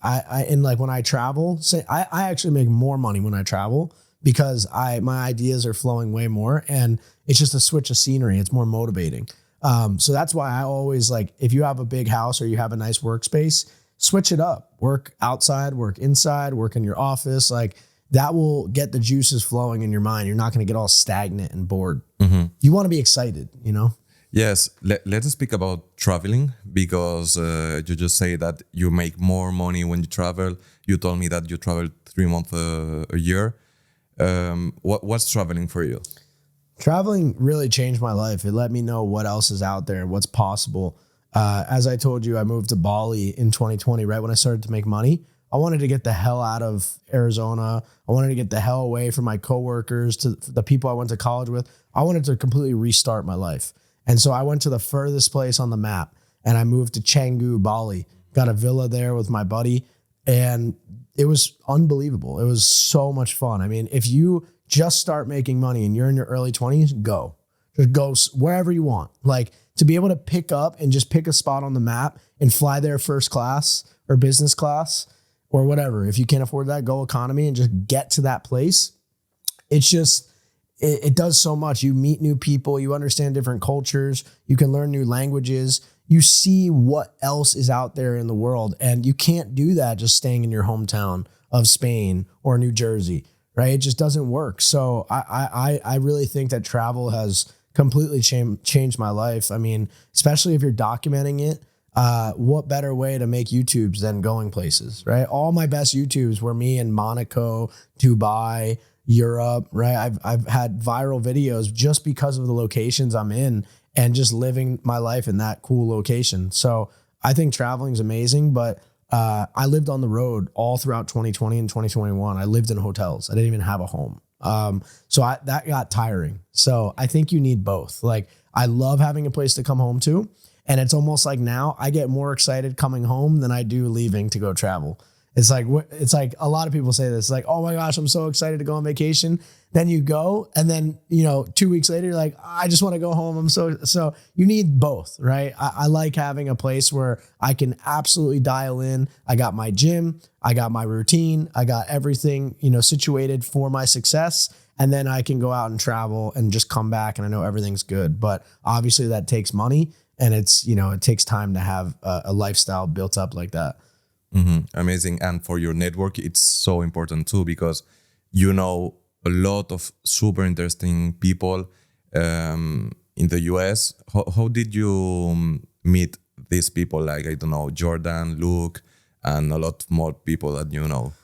Yeah. And like when I travel, I actually make more money when I travel because my ideas are flowing way more and it's just a switch of scenery. It's more motivating. So that's why I always like, if you have a big house or you have a nice workspace, switch it up, work outside, work inside, work in your office. Like that will get the juices flowing in your mind. You're not going to get all stagnant and bored. You want to be excited, you know? Yes, let's speak about traveling because you just say that you make more money when you travel. You told me that you travel 3 months a year. What's traveling for you? Traveling really changed my life. It let me know what else is out there, what's possible. As I told you, I moved to Bali in 2020, right when I started to make money. I wanted to get the hell out of Arizona. I wanted to get the hell away from my coworkers, to the people I went to college with. I wanted to completely restart my life. And so I went to the furthest place on the map and I moved to Canggu, Bali, got a villa there with my buddy. And it was unbelievable. It was so much fun. I mean, if you just start making money and you're in your early 20s, just go wherever you want. Like to be able to pick up and just pick a spot on the map and fly there first class or business class or whatever. If you can't afford that, go economy and just get to that place. It's just, it does so much. You meet new people, you understand different cultures, you can learn new languages, you see what else is out there in the world. And you can't do that just staying in your hometown of Spain or New Jersey, right? It just doesn't work. So I really think that travel has completely changed my life. I mean, especially if you're documenting it, what better way to make YouTubes than going places, right? All my best YouTubes were me in Monaco, Dubai, Europe, right? I've had viral videos just because of the locations I'm in and just living my life in that cool location. So I think traveling is amazing, but I lived on the road all throughout 2020 and 2021. I lived in hotels. I didn't even have a home. So that got tiring. So I think you need both. Like I love having a place to come home to. And it's almost like now I get more excited coming home than I do leaving to go travel. It's like a lot of people say this, like, oh my gosh, I'm so excited to go on vacation. Then you go and then, 2 weeks later, you're like, I just want to go home. So you need both, right? I like having a place where I can absolutely dial in. I got my gym, I got my routine, I got everything, situated for my success. And then I can go out and travel and just come back and I know everything's good. But obviously that takes money and it's, it takes time to have a lifestyle built up like that. Amazing. And for your network, it's so important too, because you know a lot of super interesting people in the US. How did you meet these people? Like, I don't know, Jordan, Luke, and a lot more people that you know.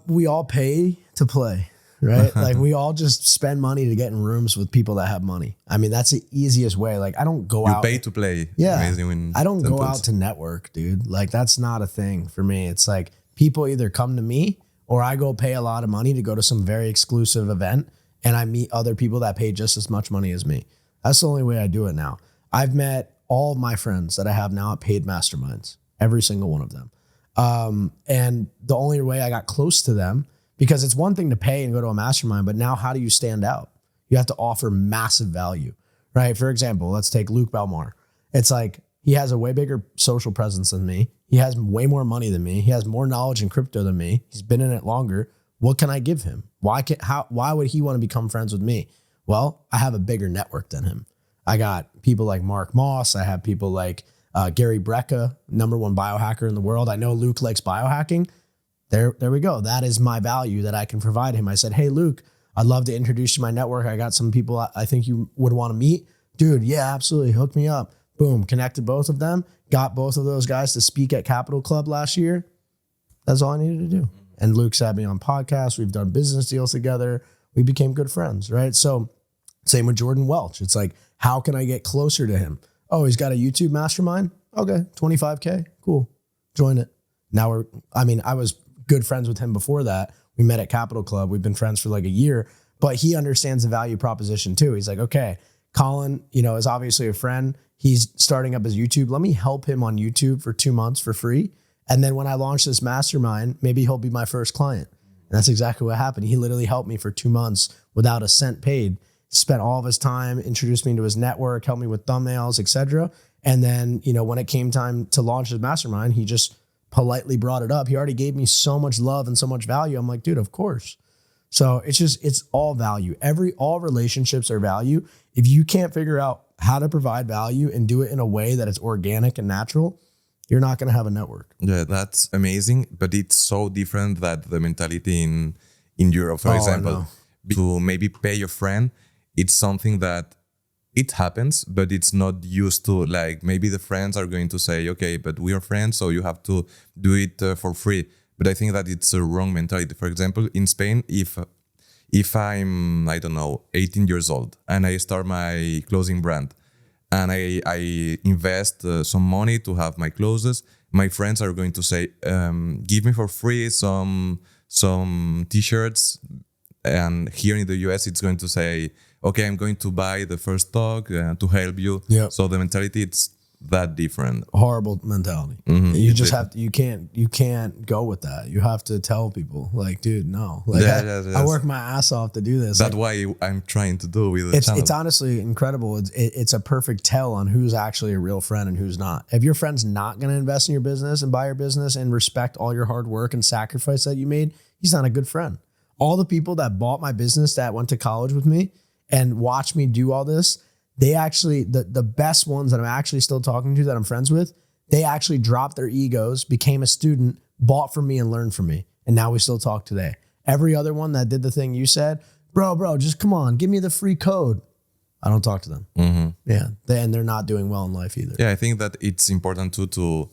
We all pay to play, right? Like we all just spend money to get in rooms with people that have money. I mean, that's the easiest way. Like I don't go out. You pay to play. Yeah. Amazing I don't go out to network, dude. Like that's not a thing for me. It's like people either come to me or I go pay a lot of money to go to some very exclusive event and I meet other people that pay just as much money as me. That's the only way I do it now. I've met all of my friends that I have now at paid masterminds, every single one of them. And the only way I got close to them, because it's one thing to pay and go to a mastermind, but now how do you stand out? You have to offer massive value, right? For example, let's take Luke Belmar. It's like, he has a way bigger social presence than me. He has way more money than me. He has more knowledge in crypto than me. He's been in it longer. What can I give him? Why would he want to become friends with me? Well, I have a bigger network than him. I got people like Mark Moss. I have people like Gary Brecka, #1 biohacker in the world. I know Luke likes biohacking. There we go. That is my value that I can provide him. I said, hey, Luke, I'd love to introduce you to my network. I got some people I think you would want to meet. Dude, yeah, absolutely. Hook me up. Boom. Connected both of them. Got both of those guys to speak at Capital Club last year. That's all I needed to do. And Luke's had me on podcasts. We've done business deals together. We became good friends, right? So same with Jordan Welch. It's like, how can I get closer to him? Oh, he's got a YouTube mastermind? Okay, 25K. Cool. Join it. Now I was good friends with him before that. We met at Capital Club. We've been friends for like a year, but he understands the value proposition too. He's like, okay, Colin, is obviously a friend. He's starting up his YouTube. Let me help him on YouTube for 2 months for free. And then when I launch this mastermind, maybe he'll be my first client. And that's exactly what happened. He literally helped me for 2 months without a cent paid, spent all of his time, introduced me into his network, helped me with thumbnails, etc. And then, when it came time to launch his mastermind, he just politely brought it up. He already gave me so much love and so much value. I'm like, dude, of course. So it's all value. All relationships are value. If you can't figure out how to provide value and do it in a way that it's organic and natural, you're not going to have a network. Yeah, that's amazing. But it's so different that the mentality in Europe, for example, to maybe pay your friend, it's something that it happens, but it's not used to. Like maybe the friends are going to say, okay, but we are friends, so you have to do it for free. But I think that it's a wrong mentality. For example, in Spain, if I'm, I don't know, 18 years old and I start my clothing brand and I invest some money to have my clothes, my friends are going to say, give me for free some t-shirts. And here in the US, it's going to say, okay, I'm going to buy the first stock to help you. Yep. So the mentality, it's that different. Horrible mentality. Mm-hmm. You just have to, you can't go with that. You have to tell people like, dude, no, like I work my ass off to do this. That's why I'm trying to do with the channel. It's honestly incredible. It's a perfect tell on who's actually a real friend and who's not. If your friend's not going to invest in your business and buy your business and respect all your hard work and sacrifice that you made, he's not a good friend. All the people that bought my business that went to college with me and watched me do all this, they actually, the best ones that I'm actually still talking to that I'm friends with, they actually dropped their egos, became a student, bought from me and learned from me. And now we still talk today. Every other one that did the thing you said, bro, just come on, give me the free code. I don't talk to them. Mm-hmm. Yeah. And they're not doing well in life either. Yeah. I think that it's important too to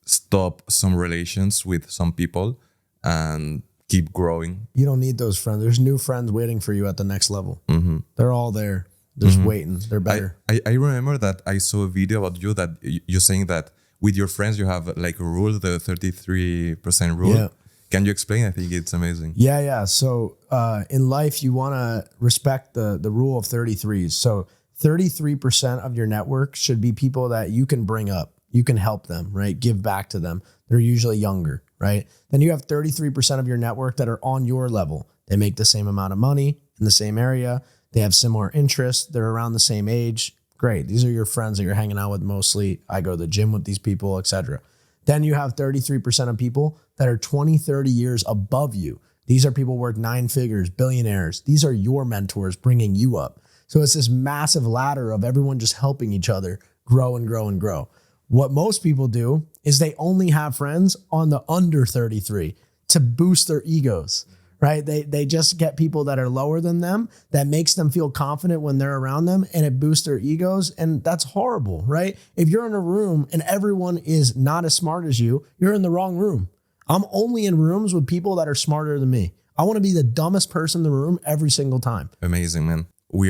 stop some relations with some people and keep growing. You don't need those friends. There's new friends waiting for you at the next level. Mm-hmm. They're all there. Just waiting. They're better. I remember that I saw a video about you that you're saying that with your friends, you have like a rule, the 33% rule. Yeah. Can you explain? I think it's amazing. Yeah. So in life, you want to respect the rule of 33s. So 33% of your network should be people that you can bring up. You can help them, right? Give back to them. They're usually younger, right? Then you have 33% of your network that are on your level. They make the same amount of money in the same area. They have similar interests. They're around the same age. Great. These are your friends that you're hanging out with mostly. I go to the gym with these people, etc. Then you have 33% of people that are 20, 30 years above you. These are people worth 9 figures, billionaires. These are your mentors bringing you up. So it's this massive ladder of everyone just helping each other grow and grow and grow. What most people do is they only have friends on the under 33 to boost their egos. Right? They just get people that are lower than them that makes them feel confident when they're around them and it boosts their egos. And that's horrible, right? If you're in a room and everyone is not as smart as you, you're in the wrong room. I'm only in rooms with people that are smarter than me. I want to be the dumbest person in the room every single time. Amazing, man. We are